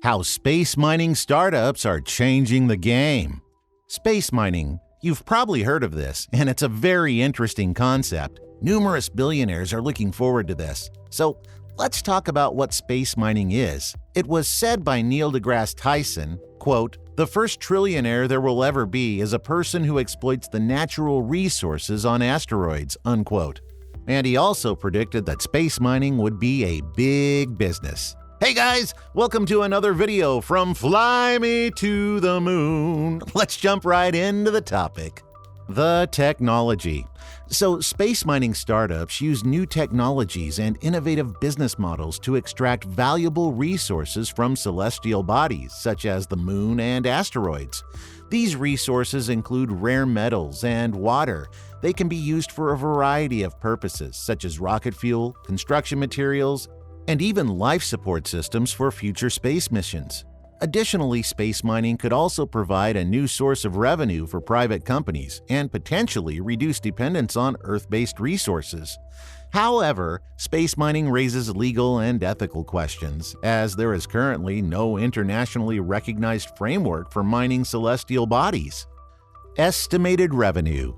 How space mining startups are changing the game. Space mining, you've probably heard of this, and it's a very interesting concept. Numerous billionaires are looking forward to this. So let's talk about what space mining is. It was said by Neil deGrasse Tyson, quote, "The first trillionaire there will ever be is a person who exploits the natural resources on asteroids," unquote. And he also predicted that space mining would be a big business. Hey guys, welcome to another video from Fly Me to the Moon. Let's jump right into the topic. The technology. So space mining startups use new technologies and innovative business models to extract valuable resources from celestial bodies, such as the moon and asteroids. These resources include rare metals and water. They can be used for a variety of purposes, such as rocket fuel, construction materials, and even life support systems for future space missions. Additionally, space mining could also provide a new source of revenue for private companies and potentially reduce dependence on Earth-based resources. However, space mining raises legal and ethical questions, as there is currently no internationally recognized framework for mining celestial bodies. Estimated revenue.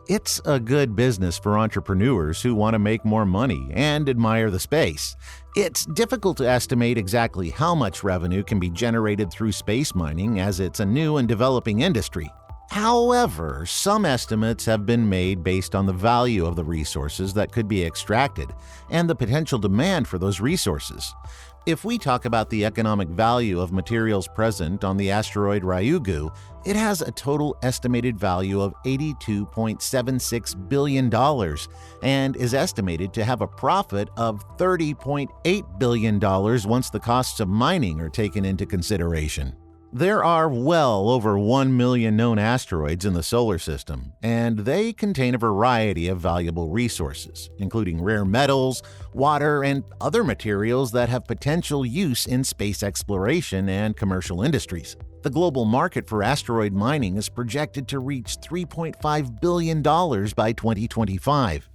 It's a good business for entrepreneurs who want to make more money and admire the space. It's difficult to estimate exactly how much revenue can be generated through space mining, as it's a new and developing industry. However, some estimates have been made based on the value of the resources that could be extracted and the potential demand for those resources. If we talk about the economic value of materials present on the asteroid Ryugu, it has a total estimated value of $82.76 billion and is estimated to have a profit of $30.8 billion once the costs of mining are taken into consideration. There are well over 1 million known asteroids in the solar system, and they contain a variety of valuable resources, including rare metals, water, and other materials that have potential use in space exploration and commercial industries. The global market for asteroid mining is projected to reach $3.5 billion by 2025.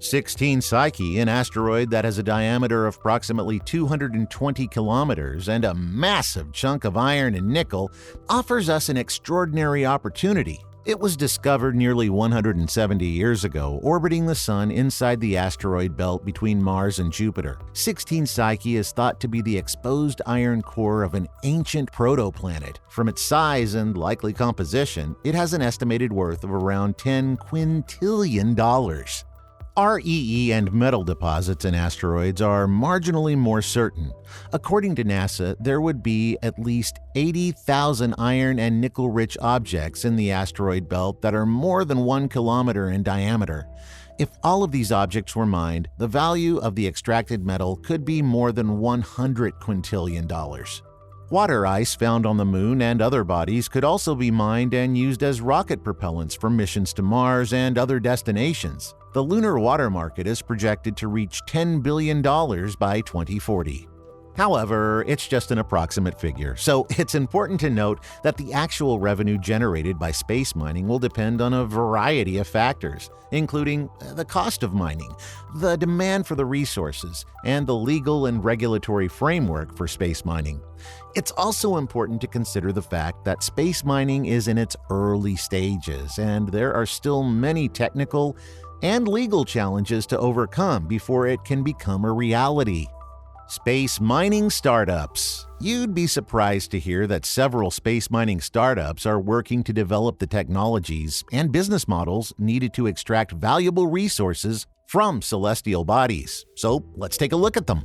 16 Psyche, an asteroid that has a diameter of approximately 220 kilometers and a massive chunk of iron and nickel, offers us an extraordinary opportunity. It was discovered nearly 170 years ago, orbiting the Sun inside the asteroid belt between Mars and Jupiter. 16 Psyche is thought to be the exposed iron core of an ancient protoplanet. From its size and likely composition, it has an estimated worth of around $10 quintillion. REE and metal deposits in asteroids are marginally more certain. According to NASA, there would be at least 80,000 iron and nickel-rich objects in the asteroid belt that are more than 1 kilometer in diameter. If all of these objects were mined, the value of the extracted metal could be more than $100 quintillion. Water ice found on the moon and other bodies could also be mined and used as rocket propellants for missions to Mars and other destinations. The lunar water market is projected to reach $10 billion by 2040. However, it's just an approximate figure, so it's important to note that the actual revenue generated by space mining will depend on a variety of factors, including the cost of mining, the demand for the resources, and the legal and regulatory framework for space mining. It's also important to consider the fact that space mining is in its early stages, and there are still many technical and legal challenges to overcome before it can become a reality. Space mining startups. You'd be surprised to hear that several space mining startups are working to develop the technologies and business models needed to extract valuable resources from celestial bodies. So let's take a look at them.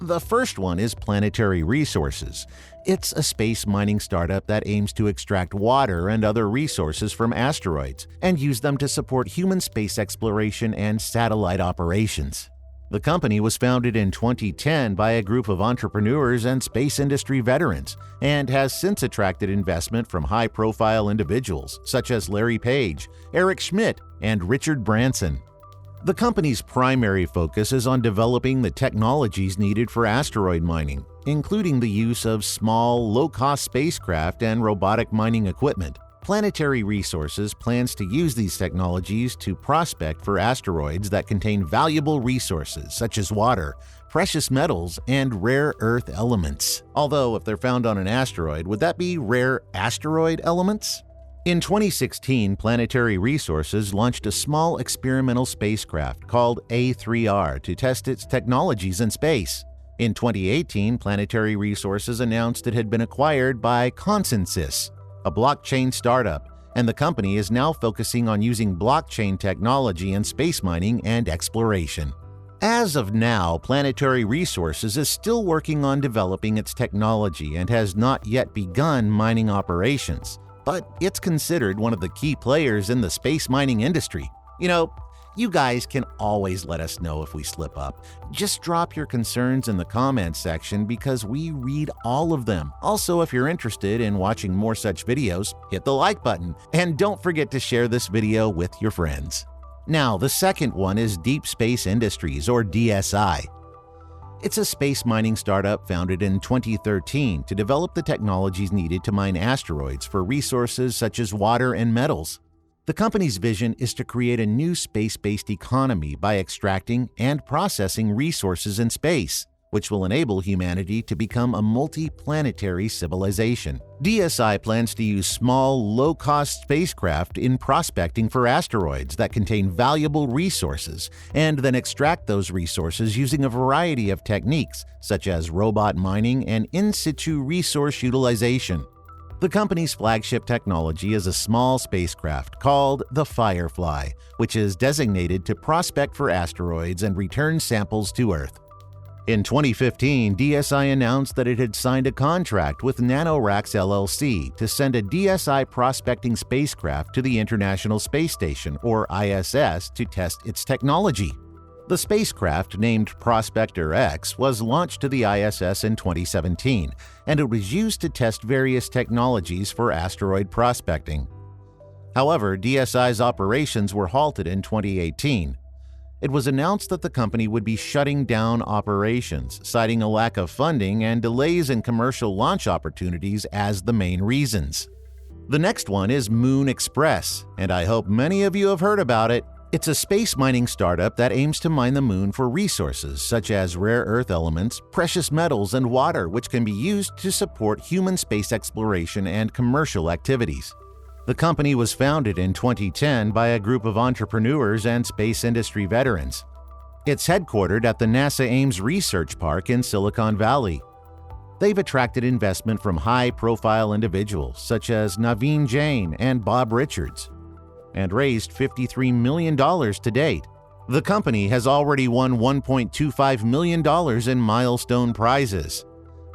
The first one is Planetary Resources. It's a space mining startup that aims to extract water and other resources from asteroids and use them to support human space exploration and satellite operations. The company was founded in 2010 by a group of entrepreneurs and space industry veterans and has since attracted investment from high-profile individuals such as Larry Page, Eric Schmidt, and Richard Branson. The company's primary focus is on developing the technologies needed for asteroid mining, including the use of small, low-cost spacecraft and robotic mining equipment. Planetary Resources plans to use these technologies to prospect for asteroids that contain valuable resources such as water, precious metals, and rare earth elements. Although, if they're found on an asteroid, would that be rare asteroid elements? In 2016, Planetary Resources launched a small experimental spacecraft called A3R to test its technologies in space. In 2018, Planetary Resources announced it had been acquired by Consensys, a blockchain startup, and the company is now focusing on using blockchain technology in space mining and exploration. As of now, Planetary Resources is still working on developing its technology and has not yet begun mining operations, but it's considered one of the key players in the space mining industry. You guys can always let us know if we slip up. Just drop your concerns in the comments section because we read all of them. Also, if you're interested in watching more such videos, hit the like button and don't forget to share this video with your friends. Now, the second one is Deep Space Industries, or DSI. It's a space mining startup founded in 2013 to develop the technologies needed to mine asteroids for resources such as water and metals. The company's vision is to create a new space-based economy by extracting and processing resources in space, which will enable humanity to become a multi-planetary civilization. DSI plans to use small, low-cost spacecraft in prospecting for asteroids that contain valuable resources, and then extract those resources using a variety of techniques, such as robot mining and in-situ resource utilization. The company's flagship technology is a small spacecraft called the Firefly, which is designated to prospect for asteroids and return samples to Earth. In 2015, DSI announced that it had signed a contract with NanoRacks LLC to send a DSI prospecting spacecraft to the International Space Station, or ISS, to test its technology. The spacecraft, named Prospector X, was launched to the ISS in 2017, and it was used to test various technologies for asteroid prospecting. However, DSI's operations were halted in 2018. It was announced that the company would be shutting down operations, citing a lack of funding and delays in commercial launch opportunities as the main reasons. The next one is Moon Express, and I hope many of you have heard about it. It's a space mining startup that aims to mine the moon for resources such as rare earth elements, precious metals, and water, which can be used to support human space exploration and commercial activities. The company was founded in 2010 by a group of entrepreneurs and space industry veterans. It's headquartered at the NASA Ames Research Park in Silicon Valley. They've attracted investment from high-profile individuals such as Naveen Jain and Bob Richards, and raised $53 million to date. The company has already won $1.25 million in milestone prizes.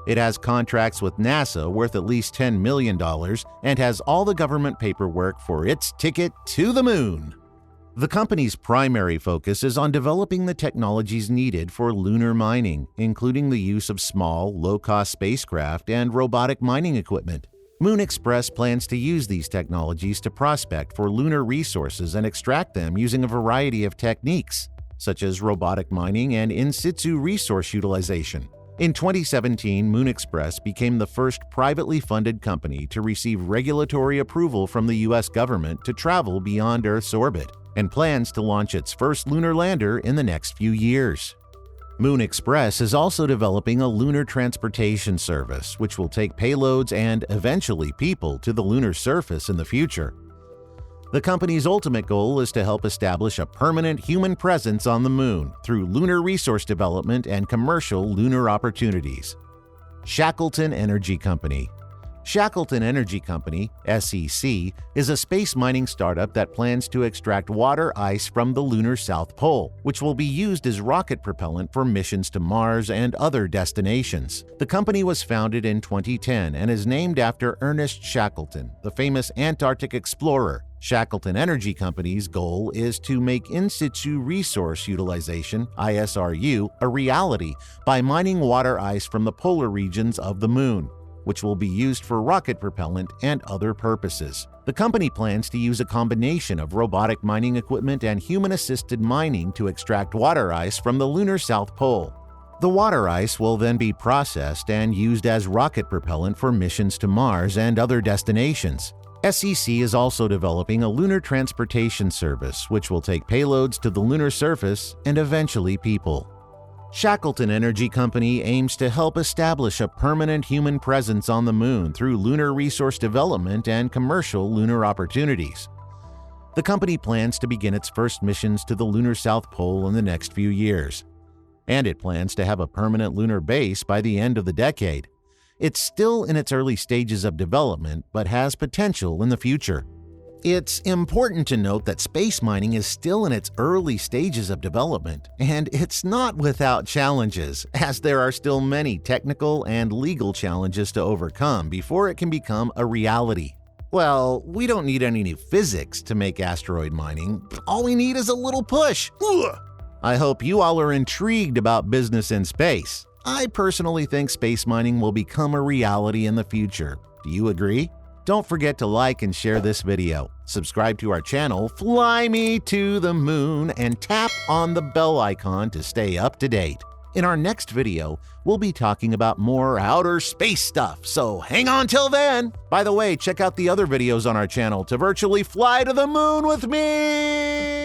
It has contracts with NASA worth at least $10 million and has all the government paperwork for its ticket to the moon. The company's primary focus is on developing the technologies needed for lunar mining, including the use of small, low-cost spacecraft and robotic mining equipment. Moon Express plans to use these technologies to prospect for lunar resources and extract them using a variety of techniques, such as robotic mining and in-situ resource utilization. In 2017, Moon Express became the first privately funded company to receive regulatory approval from the U.S. government to travel beyond Earth's orbit, and plans to launch its first lunar lander in the next few years. Moon Express is also developing a lunar transportation service, which will take payloads and, eventually, people to the lunar surface in the future. The company's ultimate goal is to help establish a permanent human presence on the moon through lunar resource development and commercial lunar opportunities. Shackleton Energy Company. Shackleton Energy Company, SEC, is a space mining startup that plans to extract water ice from the lunar South Pole, which will be used as rocket propellant for missions to Mars and other destinations. The company was founded in 2010 and is named after Ernest Shackleton, the famous Antarctic explorer. Shackleton Energy Company's goal is to make in-situ resource utilization, ISRU, a reality by mining water ice from the polar regions of the moon, which will be used for rocket propellant and other purposes. The company plans to use a combination of robotic mining equipment and human-assisted mining to extract water ice from the lunar South Pole. The water ice will then be processed and used as rocket propellant for missions to Mars and other destinations. SEC is also developing a lunar transportation service which will take payloads to the lunar surface and eventually people. Shackleton Energy Company aims to help establish a permanent human presence on the moon through lunar resource development and commercial lunar opportunities. The company plans to begin its first missions to the lunar South Pole in the next few years, and it plans to have a permanent lunar base by the end of the decade. It's still in its early stages of development, but has potential in the future. It's important to note that space mining is still in its early stages of development, and it's not without challenges, as there are still many technical and legal challenges to overcome before it can become a reality. Well, we don't need any new physics to make asteroid mining. All we need is a little push. Ugh. I hope you all are intrigued about business in space. I personally think space mining will become a reality in the future. Do you agree? Don't forget to like and share this video, subscribe to our channel, Fly Me to the Moon, and tap on the bell icon to stay up to date. In our next video, we'll be talking about more outer space stuff, so hang on till then! By the way, check out the other videos on our channel to virtually fly to the moon with me!